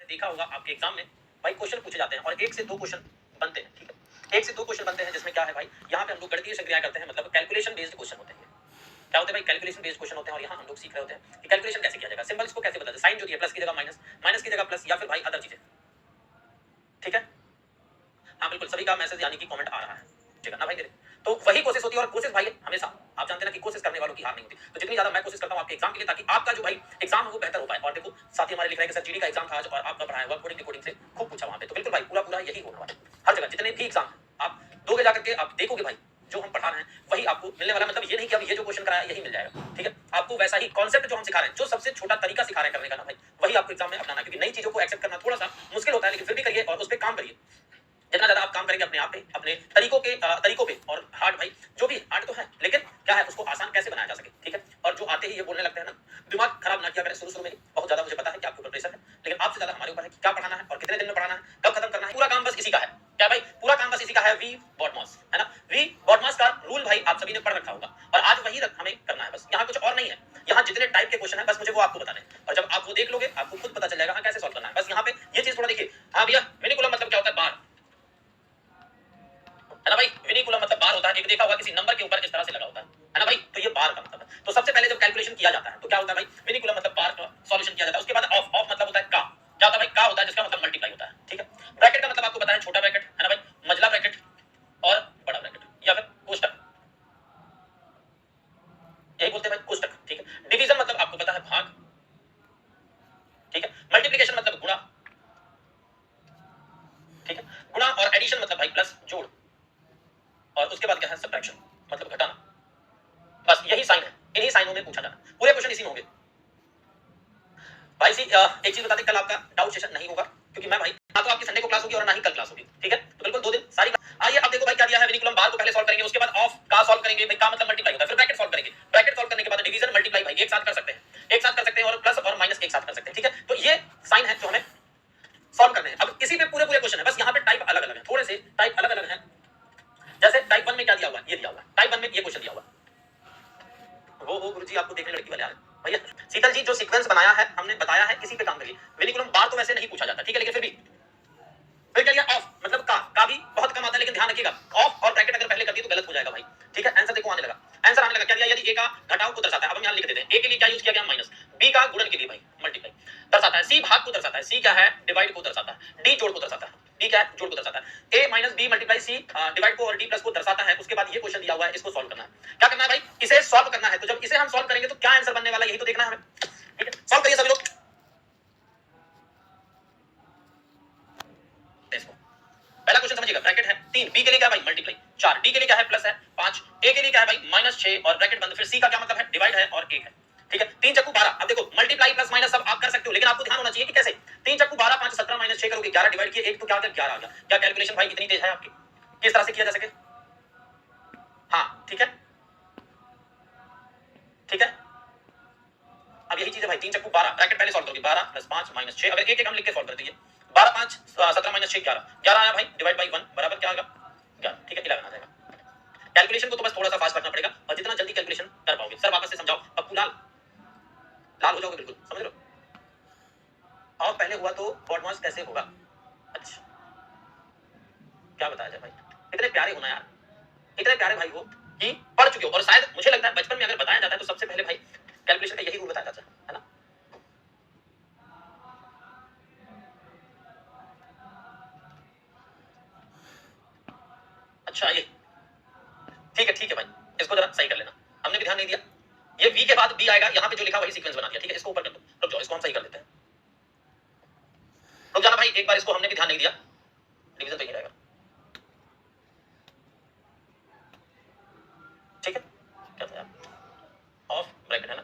देखा होगा आपके एग्जाम में भाई क्वेश्चन पूछे जाते हैं और एक से दो क्वेश्चन बनते हैं, ठीक है, एक से दो क्वेश्चन बनते हैं जिसमें क्या है भाई, यहाँ पे हम लोग गणितीय संक्रिया करते हैं, मतलब कैलकुलेशन बेस्ड क्वेश्चन होते हैं। क्या होते हैं भाई, कैलकुलेशन बेस्ड क्वेश्चन होते हैं और यहाँ हम लोग सीख रहे होते हैं कि कैलकुलेशन कैसे किया जाएगा, सिंबल्स को कैसे बदलते हैं, साइन जो दिया प्लस की जगह माइनस, माइनस की जगह प्लस, या फिर भाई अदर चीजें, ठीक है। हाँ बिल्कुल, सभी का मैसेज यानी कि कमेंट आ रहा है, ठीक है ना भाई मेरे। तो वही कोशिश होती है और कोशिश भाई हमेशा आप जानते हैं ना कि कोशिश करने वालों की हार नहीं होती। तो जितनी ज्यादा मैं कोशिश करता हूँ आपके एग्जाम के लिए, ताकि आपका जो भाई एग्जाम है वो बेहतर हो पाए। और देखो साथी हमारे लिख रहे हैं कि सर जीडी का एग्जाम था आज और आपका पढ़ाया हुआ कोडिंग रिकॉर्डिंग से खूब पूछा वहां पे। तो बिल्कुल भाई पूरा पूरा यही होने वाला है हर जगह, जितने भी एग्जाम आप दोगे जाकर के आप देखोगे भाई जो हम पढ़ा रहे हैं वही आपको मिलने वाला। मतलब ये नहीं कि अब ये जो क्वेश्चन कराया यही मिल जाएगा, ठीक है, आपको वैसा ही कॉन्सेप्ट जो हम सिखा रहे हैं, जो सबसे छोटा तरीका सिखा रहे हैं करने का ना भाई, वही आपको एग्जाम में अपनाना। क्योंकि नई चीजों को एक्सेप्ट करना थोड़ा सा मुश्किल होता है, लेकिन फिर भी करिए और उस पर काम करिए। जितना ज्यादा आप काम करेंगे अपने आप पे, अपने तरीकों पे, और हार्ड भाई जो भी हार्ड तो है, लेकिन क्या है उसको आसान कैसे बनाया जा सके, ठीक है। और जो आते ही ये बोलने लगते हैं ना, दिमाग खराब ना किया करें शुरू में। बहुत ज्यादा मुझे पता है कि आपको प्रिपरेशन है, लेकिन आपसे ज्यादा हमारे ऊपर है कि क्या पढ़ाना है और कितने दिन में पढ़ाना है, कब खत्म करना है। पूरा काम बस इसी का है, क्या भाई, पूरा काम बस इसी का है, वी बॉटमॉस, है ना। वी बॉटमॉस का रूल भाई आप सभी ने पढ़ रखा होगा और आज वही हमें करना है बस, यहाँ कुछ और नहीं है। यहाँ जितने टाइप के क्वेश्चन है बस मुझे वो आपको बताने हैं, और जब आप वो देख लोगे आपको खुद पता चल जाएगा हाँ कैसे सॉल्व करना है। बस यहाँ पे ये चीज थोड़ा देखिए। हाँ भैया, विनिकुलम मतलब क्या होता है, बार, है ना भाई। विनिकुलम मतलब बार होता है, एक देखा होगा किसी नंबर के ऊपर इस तरह से लगा होता है ना भाई, तो ये बार का मतलब है। तो सबसे पहले जब कैलकुलेशन किया जाता है तो क्या होता है भाई, विनिकुलम मतलब बार का सॉल्यूशन किया जाता है। उसके बाद ऑफ, ऑफ मतलब होता है का, क्या होता है भाई, का होता है जिसका मतलब मल्टीप्लाई होता है, ठीक है। ब्रैकेट का मतलब आपको पता है छोटा ब्रैकेट, है ना भाई, मझला ब्रैकेट और बड़ा ब्रैकेट, या फिर कोष्टक, यही बोलते हैं भाई कोष्टक, ठीक है। डिवीजन मतलब आपको पता है भाग, ठीक है। मल्टीप्लिकेशन मतलब गुणा, ठीक है। गुणा और एडिशन मतलब भाई प्लस, जोड़, और उसके बाद क्या है सब्ट्रैक्शन मतलब घटाना। बस यही साइन है, इन्हीं साइनों में पूछा जाना, पूरे क्वेश्चन इसी में होंगे भाई। एक चीज बता दें, कल आपका डाउट सेशन नहीं होगा, क्योंकि मैं भाई ना तो आपकी संडे को क्लास होगी और ना ही कल क्लास होगी, ठीक है। तो बिल्कुल 2 दिन सारी। आइए अब देखो भाई क्या दिया है, विनिकुलम बार को पहले सॉल्व करेंगे, उसके बाद ऑफ का सॉल्व करेंगे भाई, का मतलब मल्टीप्लाई होता है, फिर ब्रैकेट सॉल्व करेंगे, ब्रैकेट सॉल्व करने के बाद डिवीजन मल्टीप्लाई भाई एक साथ कर सकते हैं, एक साथ कर सकते हैं, और प्लस और माइनस एक साथ कर सकते हैं, ठीक है। तो ये साइन है जो हमें सॉल्व करने हैं। अब इसी पे पूरे पूरे क्वेश्चन है, बस यहाँ पे टाइप अलग अलग है, थोड़े से टाइप अलग अलग है। जैसे टाइप 1 में क्या दिया हुआ है, ये दिया हुआ है, टाइप 1 में ये क्वेश्चन दिया हुआ है। वो गुरुजी आपको देखने लड़की वाले आ रहे हैं भैया। शीतल जी जो सीक्वेंस बनाया है हमने बताया है, इसी पे काम करिए। विनिकुलम बार तो वैसे नहीं पूछा जाता, ठीक है, लेकिन फिर क्या लिया ऑफ, मतलब का भी बहुत कम आता है, लेकिन ध्यान रखिएगा ऑफ और ब्रैकेट अगर पहले कर दिए तो गलत हो जाएगा भाई, ठीक है। आंसर देखो आने लगा, आंसर आने लगा। क्या दिया, यदि ए का घटाव को दर्शाता है, अब हम यहां लिख देते हैं, ए के लिए क्या यूज किया गया माइनस, बी का गुणन के लिए भाई मल्टीप्लाई दर्शाता है, सी भाग को दर्शाता है, सी क्या है डिवाइड को दर्शाता है, डी जोड़ को दर्शाता है, डी क्या है जोड़ को दर्शाता है, ए minus B multiply C divide को और डी प्लस को दर्शाता है। उसके बाद ये क्वेश्चन दिया हुआ है, इसको सॉल्व करना है। क्या करना है भाई, इसे सॉल्व करना है। तो जब इसे हम सॉल्व करेंगे तो क्या आंसर बनने वाला है यही तो देखना है हमें, ठीक है। सॉल्व करिए सभी लोग इसको। पहला क्वेश्चन समझिएगा, ब्रैकेट है 3, बी के लिए क्या है भाई मल्टीप्लाई 4, डी के लिए क्या है प्लस है 5, ए के लिए क्या है भाई माइनस 6 और ब्रैकेट बंद, फिर सी का क्या मतलब है डिवाइड है और 1 है, ठीक है। 3 चक्कू 12। अब देखो मल्टीप्लाई प्लस माइनस सब आप कर सकते हो, लेकिन आपको ध्यान होना चाहिए कि कैसे 3 चक्कू 12, 5 17 माइनस 6 करोगे 11 डिवाइड किए 1 तो क्या आ गया 11 आ गया। क्या कैलकुलेशन भाई इतनी तेज है आपकी, किस तरह से किया जा सके। हाँ ठीक है, ठीक है। अब यही चीज है भाई, 3 चक्कू 12, ब्रैकेट पहले सॉल्व करोगे 12 प्लस 5 माइनस 6, अगर एक एक हम लिख के सॉल्व कर दीजिए 12 5 17 माइनस 6 11, 11 आया भाई डिवाइड बाई 1 बराबर क्या आएगा 11, ठीक है 11 आ जाएगा। कैलकुलेशन को तो बस थोड़ा सा फास्ट करना पड़ेगा, और जितना जल्दी कैलकुलेशन कर पाओगे। सर वापस से समझाओ, पप्पू लाल लाल हो जाओगे बिल्कुल, समझ लो। और पहले हुआ तो बॉडमास कैसे होगा, अच्छा क्या बताया जाए भाई, इतने प्यारे होना यार, इतने प्यारे भाई हो कि पढ़ चुके हो। और शायद मुझे लगता है बचपन में अगर बताया जाता है तो सबसे पहले भाई कैलकुलेशन का यही रूल बताया जाता है ना। अच्छा ये ठीक है भाई, इसको जरा सही कर लेना, हमने भी ध्यान नहीं दिया। ये वी के बाद बी आएगा, यहाँ पे जो लिखा वही सीक्वेंस बना दिया, ठीक है। इसको ऊपर कर दो, रुक जाओ इसको हम सही कर लेते हैं, रुक जाना भाई एक बार, इसको हमने भी ध्यान नहीं दिया, डिवीजन तो यही रहेगा, ठीक है। क्या था यार, ऑफ ब्रैकेट है ना,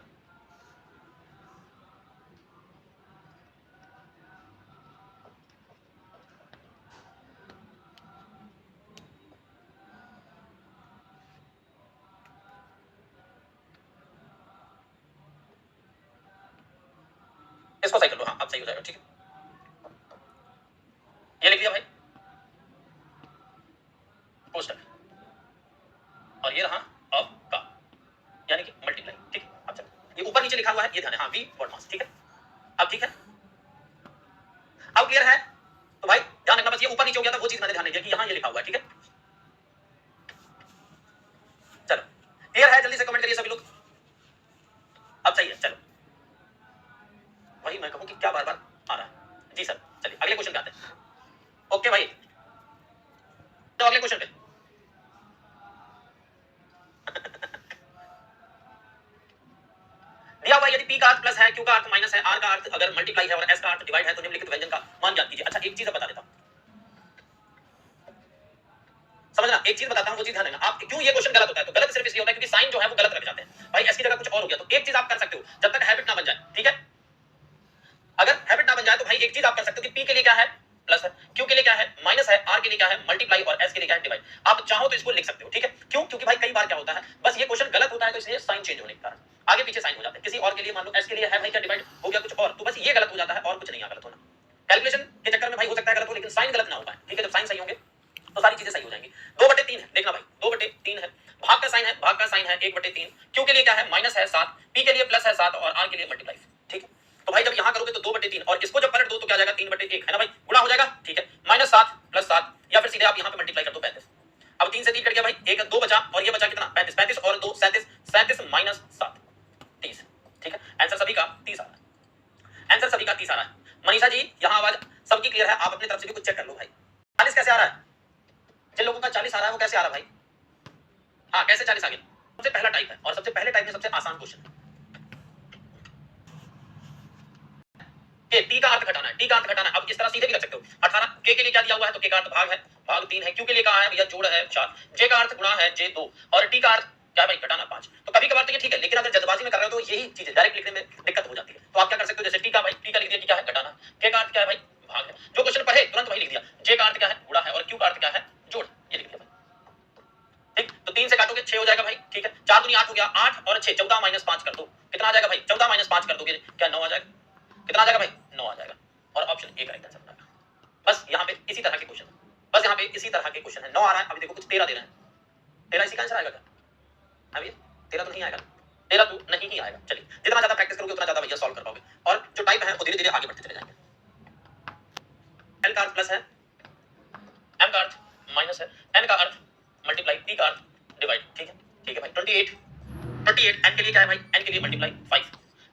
इसको सही कर लो, हाँ अब सही हो जाएगा, ठीक है। ये लिख दिया भाई कोष्टक, और ये रहा ऑफ का यानी कि मल्टीप्लाई, ठीक है। अच्छा ये ऊपर नीचे लिखा हुआ है ये ध्यान है, हाँ वी बॉडमास, ठीक है। अब ठीक है, अब क्लियर है? तो भाई ध्यान रखना, बस ये ऊपर नीचे हो गया था वो चीज मैंने ध्यान नहीं दिया कि यहाँ ये लिखा हुआ है, ठीक है। चलो क्लियर है, जल्दी से कमेंट करिए सभी लोग। अब सही है, चलो वही मैं कहूँ कि क्या बार बार आ रहा है जी सर। चलिए अगले क्वेश्चन पे आते हैं। ओके भाई, तो अगले क्वेश्चन पे दिया हुआ यदि p का अर्थ प्लस है, q का अर्थ माइनस है, r का अर्थ अगर मल्टीप्लाई है और s का अर्थ डिवाइड है तो निम्नलिखित व्यंजन का मान ज्ञात कीजिए। अच्छा एक चीज बता देता हूं, समझना, एक चीज बताता हूं, वो चीज ध्यान देना। आप क्यों ये क्वेश्चन गलत होता है, तो गलत सिर्फ इसलिए होता है क्योंकि साइन जो है वो गलत रख जाते हैं। भाई s की जगह कुछ और हो गया, तो एक चीज आप कर सकते हो जब तक हैबिट ना बन जाए, ठीक है। अगर हैबिट ना बन जाए तो भाई एक चीज आप कर सकते हो कि p के लिए क्या है प्लस है, q के लिए क्या है माइनस है, r के लिए क्या है मल्टीप्लाई और s के लिए क्या है डिवाइड। आप चाहो तो इसको लिख सकते हो, ठीक है। क्यों? क्योंकि भाई कई बार क्या होता है, बस ये क्वेश्चन गलत होता है तो इसलिए साइन चेंज होने के कारण आगे पीछे साइन हो जाते हैं। किसी और के लिए मान लो s के लिए है भाई क्या डिवाइड हो गया कुछ और, तो बस ये गलत हो जाता है और कुछ नहीं गलत होना। कैलकुलेशन के चक्कर में भाई हो सकता है गलत हो, लेकिन साइन गलत ना हो पाए, ठीक है। जब साइन सही होंगे तो सारी चीजें सही हो जाएंगी। 2/3 है, देखना भाई 2/3 है, भाग का साइन है, भाग का साइन है 1/3, क्यों के लिए क्या है माइनस है 7, p के लिए प्लस है 7 और r के लिए मल्टीप्लाई, ठीक है। तो भाई जब यहां करोगे तो 2/3 और इसको जब पलट दो तो क्या जाएगा 3/1, है ना भाई, गुणा हो जाएगा, ठीक है। -7 + 7 या फिर सीधे आप यहां पे मल्टीप्लाई कर दो 35। अब 3 से 3 कट गया भाई, 1 2 बचा और ये बचा कितना 35, 35 और 2 37, 37 - 7 30, ठीक है। आंसर सभी का 30 आ रहा है, आंसर सभी का 30 आ रहा है। मनीषा जी यहां आवाज सबकी क्लियर है, आप अपनी तरफ से भी कुछ चेक कर लो भाई। 40 कैसे आ रहा है? जिन लोगों का 40 आ रहा है वो कैसे आ रहा है भाई? हाँ कैसे 40 आ गया? सबसे पहला टाइप है और सबसे पहले टाइप में सबसे आसान क्वेश्चन है। टी का अर्थ घटाना है, टी का अर्थ घटाना है। अब इस तरह सीधे भी रख सकते हो। 18 के लिए क्या दिया हुआ है तो के का अर्थ भाग है, भाग 3 है। क्यू के लिए कहा है भैया जोड़ है 4, जे का अर्थ गुणा है जे 2 और टी का अर्थ क्या भाई घटाना 5। तो कभी कभार तो ये ठीक है, लेकिन अगर जल्दबाजी में कर रहे हो तो यही चीज डायरेक्ट लिखने में दिक्कत हो जाती है। तो आप क्या कर सकते हो, जैसे टी का भाई टी का लिख दिया कि क्या है घटाना, के का अर्थ क्या है भाई भाग है, जो क्वेश्चन पढ़े तुरंत वही लिख दिया। जे का अर्थ क्या है गुणा है और क्यू का अर्थ क्या है जोड़, ये लिख दिया भाई। ठीक, तो 3 से काटोगे 6 हो जाएगा भाई, ठीक है। 4 दूनी 8 हो गया, 8 और 6 14 - 5 कर दो, कितना आ जाएगा भाई 14 - 5 कर दोगे क्या 9 आ जाएगा, कितना आ जाएगा भाई 9 आ जाएगा और ऑप्शन ए करेक्ट आंसर बनेगा। बस यहाँ पे इसी तरह के क्वेश्चन है, बस यहाँ पे इसी तरह के क्वेश्चन है। 9 आ रहा है, अभी देखो कुछ 13 दे रहे हैं, 13 इसी का आंसर आएगा क्या? अभी 13 तो नहीं आएगा, 13 तो नहीं ही आएगा। चलिए जितना ज्यादा प्रैक्टिस करोगे उतना ज्यादा भैया सॉल्व कर पाओगे और जो टाइप है वो धीरे धीरे आगे बढ़ते चले जाएंगे। एल का अर्थ प्लस है, एम का अर्थ माइनस है, एन का अर्थ मल्टीप्लाई, पी का अर्थ डिवाइड, ठीक है। ठीक है भाई 28 एन के लिए क्या है भाई, एन के लिए मल्टीप्लाई 5,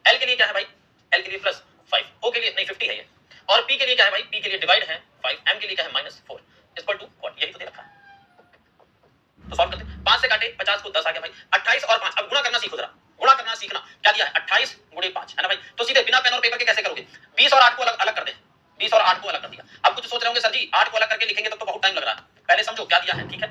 एल के लिए क्या है भाई, एल के लिए प्लस 5, ओ के लिए नहीं 50 है ये, और पी के लिए क्या है भाई, पी के लिए डिवाइड है 5, एम के लिए क्या है -4 इक्वल टू व्हाट, यही तो दे रखा है। तो सॉल्व करते हैं, 5 से काटे 50 को 10 आ गया भाई, 28 और 5। अब गुणा करना सीखो जरा, गुणा करना सीखना। क्या दिया है 28 × 5 है ना भाई, तो सीधे बिना पेन और पेपर के कैसे करोगे, 20 और 8 को अलग अलग कर दे, 20 और 8 को अलग कर दिया। अब कुछ सोच रहे होंगे सर जी 8 को अलग करके लिखेंगे तो बहुत टाइम लग रहा है, पहले समझो क्या दिया है, ठीक है।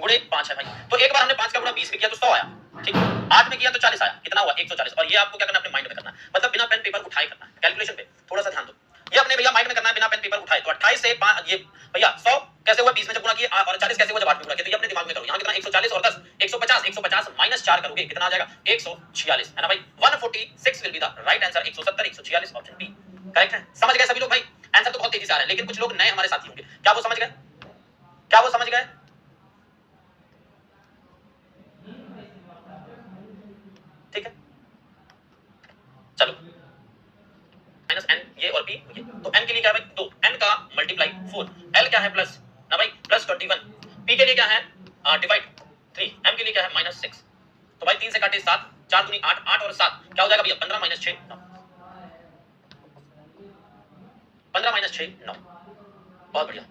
गुणे 5 है भाई, तो एक बार हमने 5 का गुणा 20 में किया तो 100 आया, ठीक। 8 में किया तो 40 आया, कितना हुआ 140। और ये आपको क्या करना है, अपने माइंड में करना है, मतलब बिना पेन पेपर उठाए करना है। कैलकुलेशन पे थोड़ा सा ध्यान दो, ये अपने भैया माइंड में करना है बिना पेन पेपर उठाए। तो 28 से 5 ये भैया 100 कैसे हुआ 20 में जब गुणा किया, और 40 कैसे हुआ जब 8 में गुणा किया, तो ये अपने दिमाग में करो। यहाँ कितना 140 और 10 150, 150 माइनस 4 करोगे कितना आ जाएगा 146 है ना भाई। 146 will be the right answer, 170 146 option B correct है। समझ गए सभी लोग भाई, आंसर तो बहुत तेजी से आ रहा है, लेकिन कुछ लोग नए हमारे साथी होंगे, क्या वो समझ गए, क्या वो समझ गए? ठीक है चलो, माइनस एन ये और पी ये, तो एन के लिए क्या है भाई 2, एन का मल्टीप्लाई 4, एल क्या है प्लस ना भाई प्लस 21, पी के लिए क्या है डिवाइड 3, एम के लिए क्या है -6। तो भाई 3 से काटे 7, 4 दूनी 8, 8 और 7 क्या हो जाएगा भैया 15 - 6 9, 15 - 6 9, बहुत बढ़िया।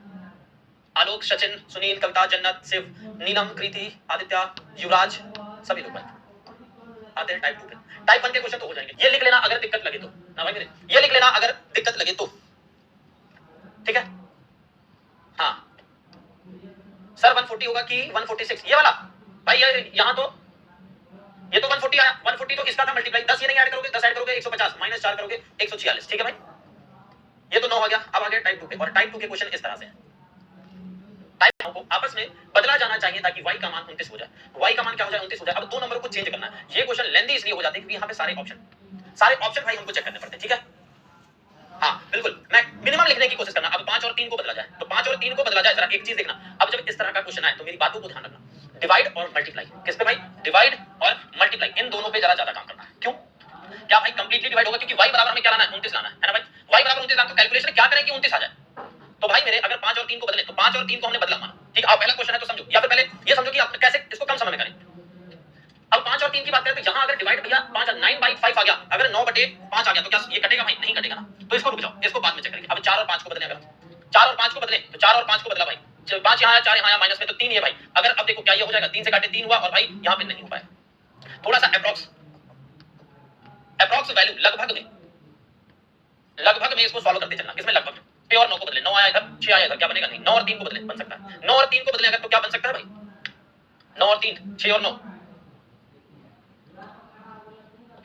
आलोक, सचिन, सुनील, कविता, जन्नत, शिव, नीलम, कृति, आदित्य, युवराज, सभी लोग भाई आते हैं टाइप 2 पे। टाइप 1 के क्वेश्चन तो हो जाएंगे, ये लिख लेना अगर दिक्कत लगे तो ना भाई मेरे, ये लिख लेना अगर दिक्कत लगे तो, ठीक है। हाँ सर 140 होगा कि 146, ये वाला भाई, ये यहां तो ये तो 140 आया, 140 तो इसका था मल्टीप्लाई, 10 ये नहीं ऐड करोगे, 10 ऐड करोगे 150 माइनस 4 करोगे 146, ठीक है भाई। ये तो 9 हो गया। अब आ गया टाइप 2 पे, और टाइप 2 के क्वेश्चन इस तरह से है। टाइप को आपस में बदला जाना चाहिए ताकि y का मान 29 हो जाए, y का मान क्या हो जाए 29 हो जाए। अब दो नंबरों को चेंज करना है। ये क्वेश्चन लेंथी इसलिए हो जाते हैं क्योंकि यहाँ पे सारे ऑप्शन भाई हमको चेक करने पड़ते हैं, ठीक है। हाँ बिल्कुल, मैं मिनिमम लिखने की कोशिश करना। अब 5 और 3 को बदला जाए, तो 5 और 3 को बदला जाए, जरा एक चीज देखना। अब जब इस तरह का क्वेश्चन आए तो मेरी बातों को ध्यान रखना, डिवाइड और मल्टीप्लाई, किस पे भाई, डिवाइड और मल्टीप्लाई, इन दोनों पे जरा ज्यादा काम करना है। क्यों? क्या भाई कंप्लीटली डिवाइड होगा, क्योंकि y बराबर हमें क्या लाना है 29 लाना है ना भाई। y बराबर 29 तो कैलकुलेशन क्या करें कि 29 आ जाए। तो भाई मेरे अगर 5 और 3 को बदले तो 5 और 3 को हमने बदला माना, ठीक है। अब पहला क्वेश्चन है तो समझो, या फिर पहले ये समझो कि आप कैसे इसको कम समय में करें। अब 5 और 3 की बात करें तो यहां अगर डिवाइड भैया 5 9/5 आ गया, अगर 9/5 आ गया तो क्या ये कटेगा भाई? नहीं कटेगा ना। तो इसको रुक जाओ, इसको बाद में चेक करेंगे। अब 4 और 5 को बदले, अगर 4 और 5 को बदले तो 4 और 5 को बदला भाई, 5 यहां आया, 4 यहां आया, माइनस में तो 3 ये भाई। अगर अब देखो क्या ये हो जाएगा, 3 से काटे 3 हुआ और भाई यहां पे नहीं हो पाया। थोड़ा सा अप्रॉक्स वैल्यू लगभग में इसको सॉल्व करते चलना। किसमें? लगभग में। 6 और 9 को बदले, 9 आया इधर, 6 आया इधर, क्या बनेगा? नहीं। 9 और 3 को बदले बन सकता है, 9 और 3 को बदले अगर तो क्या बन सकता है भाई? 9 और 3, 6 और 9,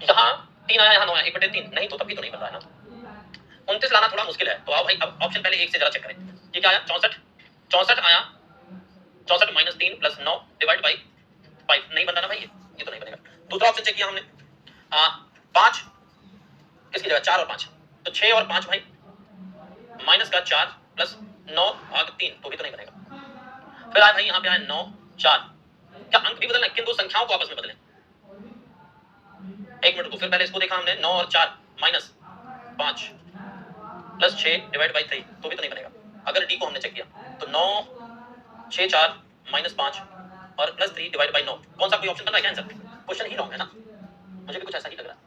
यहां 3 आया, यहां 9 आया, 1/3 नहीं तो तभी तो नहीं बन रहा है ना। 29 लाना थोड़ा मुश्किल है। तो आओ भाई अब ऑप्शन पहले 1 से जरा चेक करें। ये क्या आया? 64 आया, 64 माइनस 3 प्लस 9 डिवाइड बाई 5 नहीं बन रहा ना भाई, ये तो नहीं बनेगा। दूसरा ऑप्शन चेक किया हमने, 5 इसकी जगह 4 और 5, तो 6 और 5 भाई, माइनस का 4 प्लस 9/3 तो भी तो नहीं बनेगा। फिर आया भाई यहाँ पे आया 9 4, क्या अंक भी बदलना है? किन दो संख्याओं को आपस में बदलें? एक मिनट को, फिर पहले इसको देखा हमने, 9 और 4 माइनस 5 प्लस 6 डिवाइड बाई 3 तो भी तो नहीं बनेगा। अगर डी को हमने चेक किया तो 9 6 4 माइनस 5 और प्लस 3 डिवाइड बाई 9, कौन सा कोई ऑप्शन बन रहा है क्या आंसर? क्वेश्चन ही रॉन्ग है ना, मुझे भी कुछ ऐसा ही लग रहा है।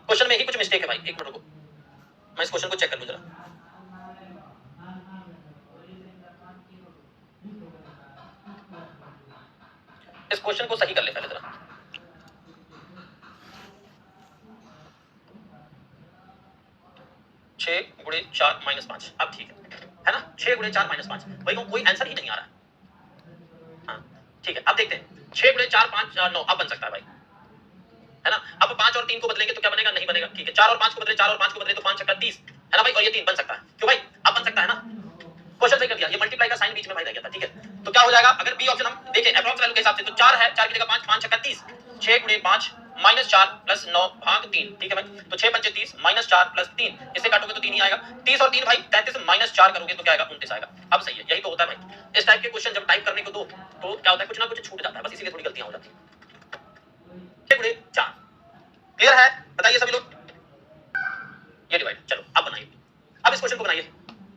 क्वेश्चन में ही कुछ मिस्टेक है भाई। एक मिनट को मैं इस क्वेश्चन को चेक कर लूं जरा। इस क्वेश्चन को सही कर ले पहले जरा। 6 गुणे 4 माइनस 5, अब ठीक है ना? 6 गुणे 4 माइनस 5, भाई कोई आंसर ही नहीं आ रहा है। हाँ ठीक है, अब देखते हैं 6 गुणे 4 5 9, अब बन सकता है भाई, है ना। अब 5 और 3 को बदलेंगे तो क्या बनेगा? नहीं बनेगा, ठीक है। 4 और 5 को बदले, 4 और 5 को बदले तो 5 छक्का 30, है ना भाई, और ये 3 बन सकता है। क्यों भाई? अब बन सकता है ना, क्वेश्चन सही कर दिया। ये मल्टीप्लाई का साइन बीच में भाई रह गया था, ठीक है। तो क्या हो जाएगा अगर बी ऑप्शन हम देखें अप्रॉक्स वैल्यू के हिसाब से, तो 4 है, 4 की जगह 5, 5 छक्का 30, 6 गुणे 5 माइनस 4 प्लस 9 भाग 3, ठीक है भाई। तो 6 पंचे 30 माइनस 4 प्लस 3, इससे काटोगे तो 3 ही आएगा। 30 और 3 भाई 33 माइनस 4 करोगे तो क्या आएगा? 29 आएगा। अब सही है, यही तो होता है भाई। इस टाइप के क्वेश्चन जब टाइप करने को दो तो क्या होता है, कुछ ना कुछ छूट जाता है, बस इसीलिए थोड़ी गलतियां हो जाती है। 6 गुणे 4 क्लियर है? बताइए सभी लोग। ये डिवाइड, चलो अब बनाइए। अब इस क्वेश्चन को बनाइए।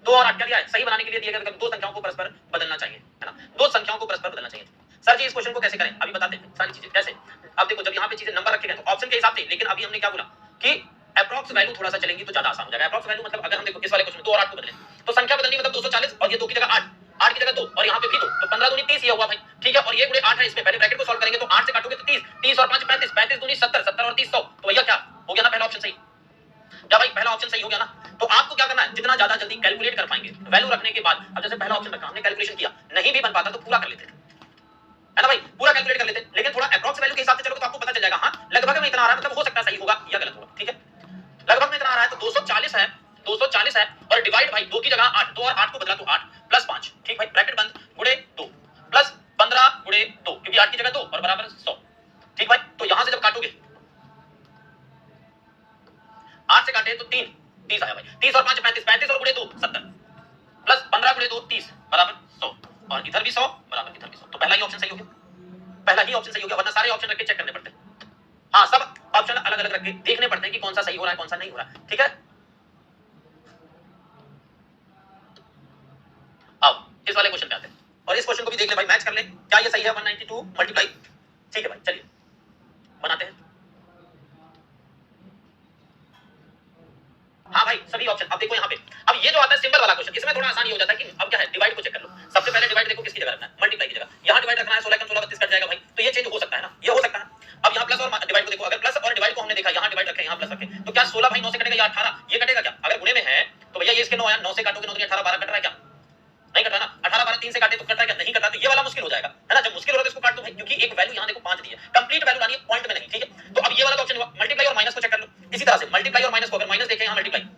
2 और 8 क्या दिया है? सही बनाने के लिए दिया गया दो संख्याओं को परस्पर बदलना चाहिए, है ना। दो संख्याओं को परस्पर बदलना चाहिए। सर जी इस क्वेश्चन को कैसे करें? अभी बताते हैं सारी चीजें कैसे। अब देखो जब यहाँ पे चीजें नंबर रखे गए तो ऑप्शन के हिसाब से, लेकिन अभी हमने क्या बोला कि अप्रॉक्स वैल्यू थोड़ा सा चलेंगी तो ज्यादा आसान हो जाएगा। अप्रॉक्स वैल्यू मतलब अगर हम देखो इस वाले क्वेश्चन में 2 और 8 को बदलें तो संख्या बदलनी मतलब 240 और ये 2 की जगह 8, 8 की जगह 2 और यहाँ पे भी 2, तो 15 दूनी 30 ये हुआ भाई, ठीक है। और ये गुणे 8 है, इसमें पहले ब्रैकेट को सॉल्व करेंगे तो 8 से काटोगे तो 30, 30 और 5 35, 35 दूनी 70, 70 और 30 100, तो भैया क्या हो गया ना पहला ऑप्शन सही। क्या भाई पहला ऑप्शन सही हो गया ना। तो आपको क्या करना है, जितना ज्यादा जल्दी कैलकुलेट कर पाएंगे वैल्यू रखने के बाद। अब जैसे पहला ऑप्शन रखा, हमने कैलकुलेशन किया, नहीं भी बन पाता तो पूरा कर लेते, है ना भाई, पूरा कैलकुलेट कर लेते। लेकिन थोड़ा अप्रॉक्स वैल्यू के हिसाब से चलोगे तो आपको पता चल जाएगा, हाँ लगभग में इतना आ रहा है, मतलब हो सकता है सही होगा या गलत होगा, ठीक है। लगभग में इतना आ रहा है तो 240 है, 240 है और डिवाइड भाई 2 की जगह 8, 2 और 8 को बदला तो 8 प्लस 5, ठीक भाई, ब्रैकेट बंद, गुणे 2 प्लस 15 गुणे 2, क्योंकि 8 की जगह 2 और बराबर 100, ठीक भाई। तो यहां से जब काटोगे 8 से काटे तो 3, 30 आया भाई, 30 और 5 35, 35 और गुणे 2 70 प्लस 15 गुणे 2 30 बराबर 100, और इधर भी 100 बराबर इधर भी 100। तो पहला ही ऑप्शन सही हो गया, पहला ही ऑप्शन सही हो गया, वरना सारे ऑप्शन रख के चेक करने पड़ते हैं। हाँ सब ऑप्शन अलग अलग रख के देखने पड़ते हैं कि कौन सा सही हो रहा है कौन सा नहीं हो रहा है, ठीक है। अब इस वाले क्वेश्चन पे आते हैं और इस क्वेश्चन को भी देख ले भाई, मैच कर ले क्या ये सही है 192 मल्टीप्लाई, ठीक है भाई। चलिए बनाते हैं। हाँ भाई सभी ऑप्शन, अब देखो यहाँ पे, अब ये जो आता है सिंबल वाला क्वेश्चन, इसमें थोड़ा आसान हो जाता है कि अब क्या है, डिवाइड को चेक कर लो। सबसे पहले डिवाइड देखो किसकी जगह रखना है, मल्टीप्लाई की जगह। यहाँ डिवाइड रखना है 16 कम 16 32 कट जाएगा भाई, तो ये चेंज हो सकता है ना, ये हो सकता है। अब यहाँ प्लस और डिवाइड को देखो, अगर प्लस और डिवाइड को हमने देखा, यहाँ डिवाइड रखे यहाँ प्लस रखे, तो क्या 16 भाई 9 से कटेगा या 18, ये कटेगा क्या? अगर गुणे में है तो भैया ये इसके 9 आया, 9 से काटोगे 9 2 18 12 कट रहा है क्या? नहीं कट रहा ना। 18 12 3 से काटे तो कट रहा है क्या? नहीं कट रहा। तो ये वाला मुश्किल हो जाएगा, है ना। जब मुश्किल होगा तो इसको काट दो भाई, क्योंकि एक वैल्यू यहाँ देखो 5 दी है, कंप्लीट वैल्यू लानी है पॉइंट में नहीं, ठीक है। तो अब ये वाला ऑप्शन हुआ, मल्टीप्लाई और माइनस को चेक कर लो। इसी तरह से मल्टीप्लाई और माइनस को, अगर माइनस देखें यहाँ मल्टीप्लाई,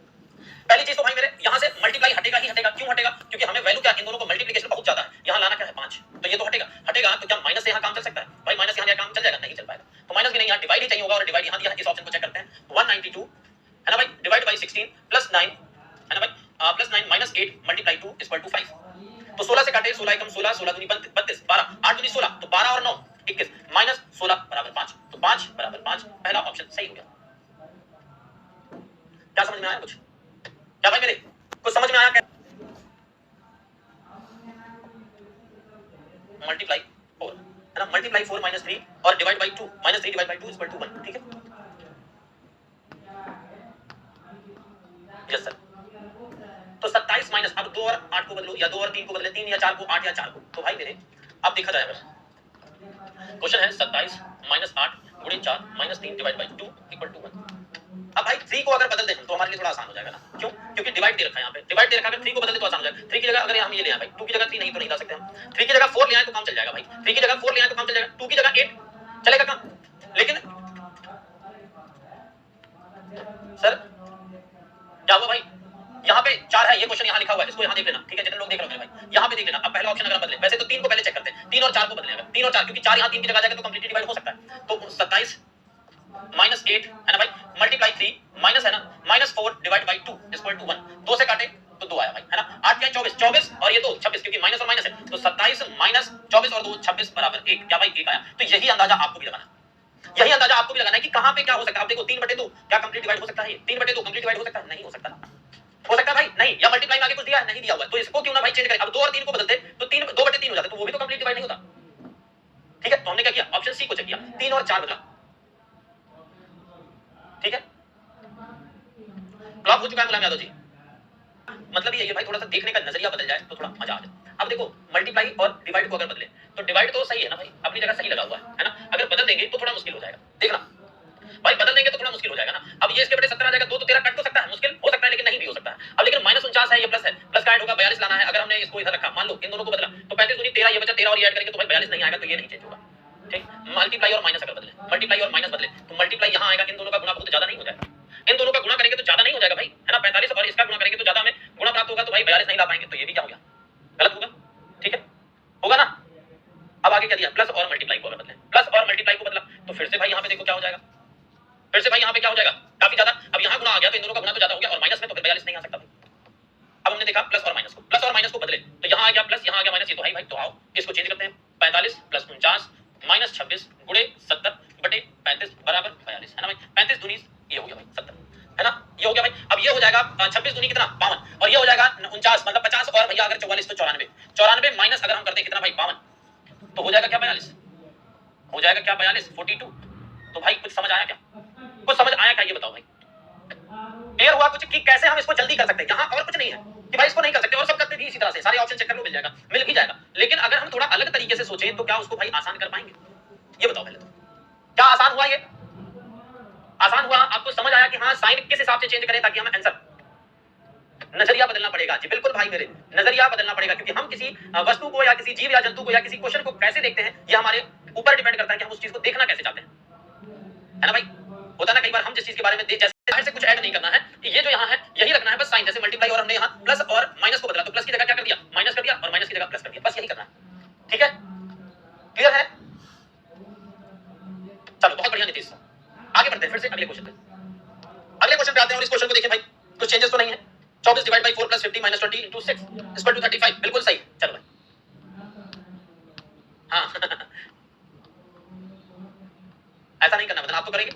पहली चीज तो भाई मेरे यहाँ से मल्टीप्लाई हटेगा ही हटेगा। क्यों हटेगा? क्योंकि हमें वैल्यू क्या, इन दोनों को मल्टीप्लिकेशन बहुत ज्यादा है, यहाँ लाना क्या है 5, तो ये तो हटेगा। हटेगा तो क्या माइनस से यहाँ काम चल सकता है भाई? माइनस यहाँ काम चल जाएगा? नहीं चल पाएगा। तो माइनस भी नहीं, यहाँ डिवाइड ही चाहिए होगा, और डिवाइड यहाँ दिया है। इस ऑप्शन को चेक करते हैं, 192 है ना भाई, डिवाइड बाई 16 प्लस 9 है ना भाई, plus 9 minus 8 multiply 2 equal to 5। तो 16 से काटे 16 एकम 16, 16 दूनी 32, 12 8 दूनी 16, तो 12 और 9 21 माइनस 16 बराबर 5, तो 5 बराबर 5, पहला ऑप्शन सही हो गया। क्या समझ में आया? और divide by 2 -3 divide by 2 equal to 1। ठीक है, यस सर। तो 27 माइनस, अब 2 और 8 को बदलो, या 2 और 3 को बदले, 3 या 4 को, 8 या 4 को। तो भाई मेरे अब देखा जाए, क्वेश्चन है 27 माइनस 8 गुणे 4 minus 3 divide by 2 equal to 1। अब भाई 3 को अगर बदल दें तो हमारे लिए थोड़ा आसान हो जाएगा ना, क्यों? क्योंकि डिवाइड दे रखा है, यहाँ पे डिवाइड दे रखा है, अगर 3 को बदल दे तो आसान हो जाएगा। 3 की जगह अगर हम ये ले आए भाई, 2 की जगह 3 नहीं तो नहीं ला सकते हम, 3 की जगह 4 ले आए तो काम चल जाएगा भाई, 3 की जगह 4 ले आए तो काम चल जाएगा, 2 की जगह 8 चलेगा काम। लेकिन सर क्या हुआ भाई, यहाँ पे 4 है, ये क्वेश्चन यहाँ लिखा हुआ है, इसको यहाँ देख लेना, ठीक है? जितने लोग देख रहे हो भाई यहाँ पे देख लेना। अब पहला ऑप्शन अगर हम बदले, वैसे तो 3 को पहले चेक करते हैं, 3 और 4 को बदलेंगे, 3 और 4, क्योंकि 4 यहाँ 3 की जगह जाएगा तो कंप्लीटली डिवाइड हो सकता है। तो 27 माइनस 8 है ना भाई, मल्टीप्लाई 3 माइनस है ना, minus 4 divide by 2 equal to 1। 2 से काटे तो 2 आया भाई, है ना। 8 क्या 24, 24 और ये 2 26, क्योंकि माइनस और माइनस है, तो 27 माइनस 24 और 2 26 बराबर 1। क्या भाई 1 आया। तो यही अंदाजा आपको भी लगाना है, यही अंदाजा आपको भी लगाना है कि कहां पे क्या हो सकता है। आप देखो 3/2 क्या कंप्लीट डिवाइड हो सकता है? 3/2 कंप्लीट डिवाइड हो सकता है? नहीं हो सकता, हो सकता है भाई नहीं, या मल्टीप्लाई में आगे कुछ दिया है, नहीं दिया हुआ है, तो इसको क्यों ना भाई चेंज करें। अब 2 और 3 को बदलते तो 3 2/3 हो जाता, तो वो भी तो कंप्लीट डिवाइड नहीं होता। ठीक है, तो हमने क्या किया, ऑप्शन सी को चेक किया, 3 और 4 बदला। ठीक है, क्लॉक हो चुका है मुलायम यादव जी। मतलब ये भाई थोड़ा सा देखने का नजरिया बदल जाए तो थोड़ा मजा आ जाए। अब देखो मल्टीप्लाई और डिवाइड को अगर बदले तो डिवाइड तो सही है ना भाई, अपनी जगह सही लगा हुआ है ना। अगर बदल देंगे तो थोड़ा मुश्किल हो जाएगा, देखना भाई, बदल देंगे तो थोड़ा मुश्किल हो जाएगा ना। अब ये इसके बड़े 17 आ जाएगा, 2 तो 13 कट तो सकता है, मुश्किल हो सकता है लेकिन नहीं भी हो सकता है। अब लेकिन -49 है, ये प्लस है, प्लस का ऐड होगा, 42 लाना है। अगर हमने इसको इधर रखा, मान लो इन दोनों को बदला तो 35 दूनी 13, ये बचा 13 और ये ऐड करेंगे तो भाई 42 नहीं आएगा, तो ये नहीं चेंज होगा। ठीक, मल्टीप्लाई और माइनस अगर बदले, मल्टीप्लाई और माइनस बदले तो मल्टीप्लाई यहां आएगा, इन दोनों का गुणा बहुत ज्यादा नहीं हो जाएगा, इन दोनों का गुणा करेंगे तो ज्यादा नहीं हो जाएगा भाई, है ना। 45 और इसका गुणा करेंगे तो ज्यादा हमें गुणा प्राप्त होगा, तो भाई 42 नहीं ला पाएंगे, तो ये भी क्या हो गया, गलत होगा। ठीक है, होगा ना। अब आगे क्या दिया, प्लस और मल्टीप्लाई को अगर बदले, प्लस और मल्टीप्लाई को बदला तो फिर से भाई यहाँ पे देखो क्या हो जाएगा, फिर से भाई यहाँ पे क्या हो जाएगा, काफी ज्यादा। अब यहाँ गुणा आ गया तो इन दोनों का गुणा तो ज्यादा हो गया, और माइनस में तो फिर 42 नहीं आ सकता भाई। अब हमने देखा प्लस और माइनस को, प्लस और माइनस को बदले तो यहाँ आ गया प्लस, यहाँ आ गया माइनस, ये तो भाई तो आओ इसको चेंज करते हैं। 45 प्लस 49 माइनस 26 गुणे 70 बटे 35 बराबर 42, है ना भाई। 35 दूनी ये हो गया भाई 70, है ना, ये हो गया भाई। अब ये हो जाएगा 26 दूनी कितना 52, और ये हो जाएगा 49, मतलब 50 और भैया अगर 44 तो 94, 94 माइनस अगर हम करते कितना भाई 52, तो हो जाएगा क्या 42, हो जाएगा क्या 42 42। तो भाई कुछ समझ आया क्या, कुछ समझ आया क्या, ये बताओ भाई, क्लियर हुआ कुछ कि कैसे हम इसको जल्दी कर सकते हैं। यहाँ और कुछ नहीं है कि भाई इसको नहीं कर सकते, और सब करते भी इसी तरह से, सारे ऑप्शन चेक कर लो, मिल जाएगा, मिल भी जाएगा। लेकिन अगर हम थोड़ा अलग तरीके से सोचें तो क्या उसको भाई आसान कर पाएंगे, ये बताओ पहले तो। क्या आसान हुआ, ये आसान हुआ, आपको समझ आया कि हाँ साइन किस हिसाब से चेंज करें ताकि हमें आंसर, नजरिया बदलना पड़ेगा जी, बिल्कुल भाई मेरे, नजरिया बदलना पड़ेगा, क्योंकि हम किसी वस्तु को या किसी जीव या जंतु को या किसी क्वेश्चन को कैसे देखते हैं, ये हमारे ऊपर डिपेंड करता है कि हम उस चीज को देखना कैसे चाहते हैं, है ना भाई। होता ना कई बार हम जिस चीज के बारे में जैसे बाहर से कुछ ऐड नहीं करना है, ये जो यहाँ है यही रखना है बस साइन, जैसे मल्टीप्लाई और हमने यहाँ प्लस और माइनस को बदला तो प्लस की जगह क्या कर दिया, माइनस कर दिया, और माइनस की जगह प्लस कर दिया, बस यही करना है। ठीक है, क्लियर है, चलो बहुत बढ़िया नीतीश, आगे बढ़ते हैं फिर से अगले क्वेश्चन पे, अगले क्वेश्चन पे आते हैं। और इस क्वेश्चन को देखें भाई, कुछ चेंजेस तो नहीं है। 24 divide by 4 plus 50 minus 20 into 6 equal to 35, बिल्कुल सही। चलो भाई, हाँ ऐसा नहीं करना, मतलब आप तो करेंगे।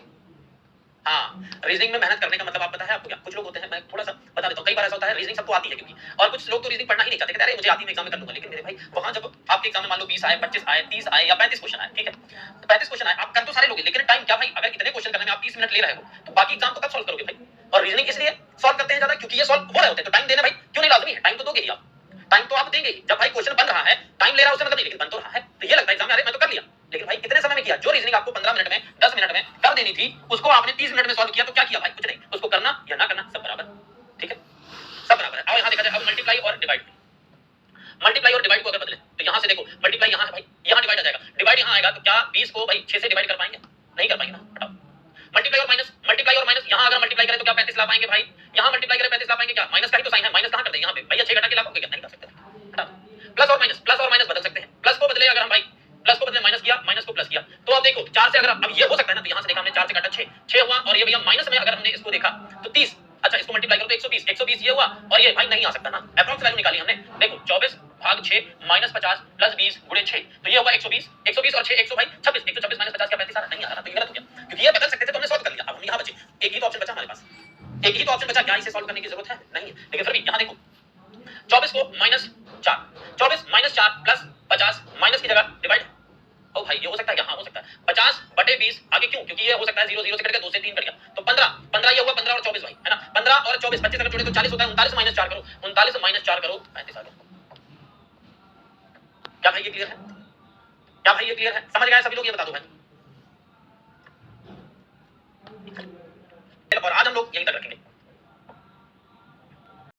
हाँ, रीजनिंग में मेहनत करने का मतलब आप पता है आपको क्या, कुछ लोग होते हैं, मैं थोड़ा सा बता देता हूँ, कई बार ऐसा होता है रीजनिंग सबको आती है क्योंकि, और कुछ लोग तो रीजनिंग पढ़ना ही नहीं चाहते, कहते अरे मुझे आती है मैं एग्जाम में कर लूंगा। लेकिन मेरे भाई वहां जब आपके एग्जाम में मान लो 20 आए, 25 आए, 30 आए या 35 क्वेश्चन आए, ठीक है, तो 35 क्वेश्चन आए, आप कर तो सारे लोगे, लेकिन टाइम क्या भाई, अगर इतने क्वेश्चन करने में आप 30 मिनट ले रहे हो तो बाकी एग्जाम को कब सॉल्व करोगे भाई। और रीजनिंग इसलिए सॉल्व करते हैं ज्यादा क्योंकि ये सॉल्व हो रहे होते हैं, तो टाइम देना भाई क्यों नहीं, लाजमी है, टाइम तो दोगे ही आप, टाइम तो आप देंगे ही। जब भाई क्वेश्चन बन रहा है, टाइम ले रहा है उससे मतलब नहीं, लेकिन बन तो रहा है, तो ये लगता है एग्जाम में अरे मैं तो कर लिया, लेकिन भाई कितने समय में किया। जो रीजनिंग आपको 15 मिनट में 10 मिनट में कर देनी थी उसको आपने 30 मिनट में सॉल्व किया, तो क्या किया भाई, कुछ नहीं, उसको करना या ना करना सब बराबर, ठीक है, सब बराबर है। आओ यहाँ देखा जाए अब मल्टीप्लाई और डिवाइड, मल्टीप्लाई और डिवाइड को अगर बदले तो यहाँ से देखो मल्टीप्लाई यहाँ है भाई, यहाँ डिवाइड आ जाएगा, डिवाइड यहाँ आएगा, तो क्या 20 को भाई 6 से डिवाइड कर पाएंगे, नहीं कर पाएंगे ना, हटाओ। मल्टीप्लाई और माइनस, मल्टीप्लाई और माइनस, यहाँ अगर मल्टीप्लाई करें तो क्या 35 ला पाएंगे भाई, यहाँ मल्टीप्लाई करें 35 ला पाएंगे क्या, माइनस का ही तो साइन है, माइनस कहाँ कर दें यहाँ पे भैया, 6 घटा के ला पाओगे क्या, नहीं कर सकते, हटाओ। प्लस और माइनस, प्लस और माइनस बदल सकते हैं, प्लस को बदले अगर हम भाई प्लस को बदले माइनस किया, माइनस को प्लस किया, तो अब देखो 4 से अगर अब ये हो सकता है ना, तो यहाँ से देखा हमने 4 से काटा 6 हुआ, और ये भैया माइनस में अगर हमने इसको देखा तो 30, अच्छा इसको मल्टीप्लाई करो तो 120, 120 ये हुआ, और ये भाई नहीं आ सकता ना, अप्रॉक्स वैल्यू निकाली हमने, देखो 24 भाग 6 माइनस 50 प्लस 20 गुणे 6, तो ये हुआ 120, 120 और 6 100 भाई 26, 126 माइनस 50 क्या 35 आ रहा, नहीं आ रहा, तो ये गलत हो गया, क्योंकि ये बदल सकते थे तो हमने सॉल्व कर लिया। अब हम यहाँ बचे, एक ही तो ऑप्शन बचा हमारे पास, एक ही तो ऑप्शन बचा, क्या इसे सॉल्व करने की जरूरत है, नहीं है, लेकिन फिर भी यहाँ देखो 24 को -4, 24 -4 प्लस 50 माइनस की जगह डिवाइड, ओ भाई भाई ये हो सकता है क्या? हाँ हो सकता है। 50/20 आगे क्यों? क्योंकि ये हो सकता है 0 0 से कट गया, 2 से 3 कट गया, तो 15 ये हुआ, 15 और 24 भाई, है ना? 15 और 24 25 अगर जोड़े तो 40 होता है। 39 - 4 करो, 39 - 4 करो 35 आ गया। क्या भाई ये क्लियर है? क्या भाई ये क्लियर है? समझ गए सभी लोग? ये बता दो भाई। और आज हम लोग यहीं तक रखेंगे।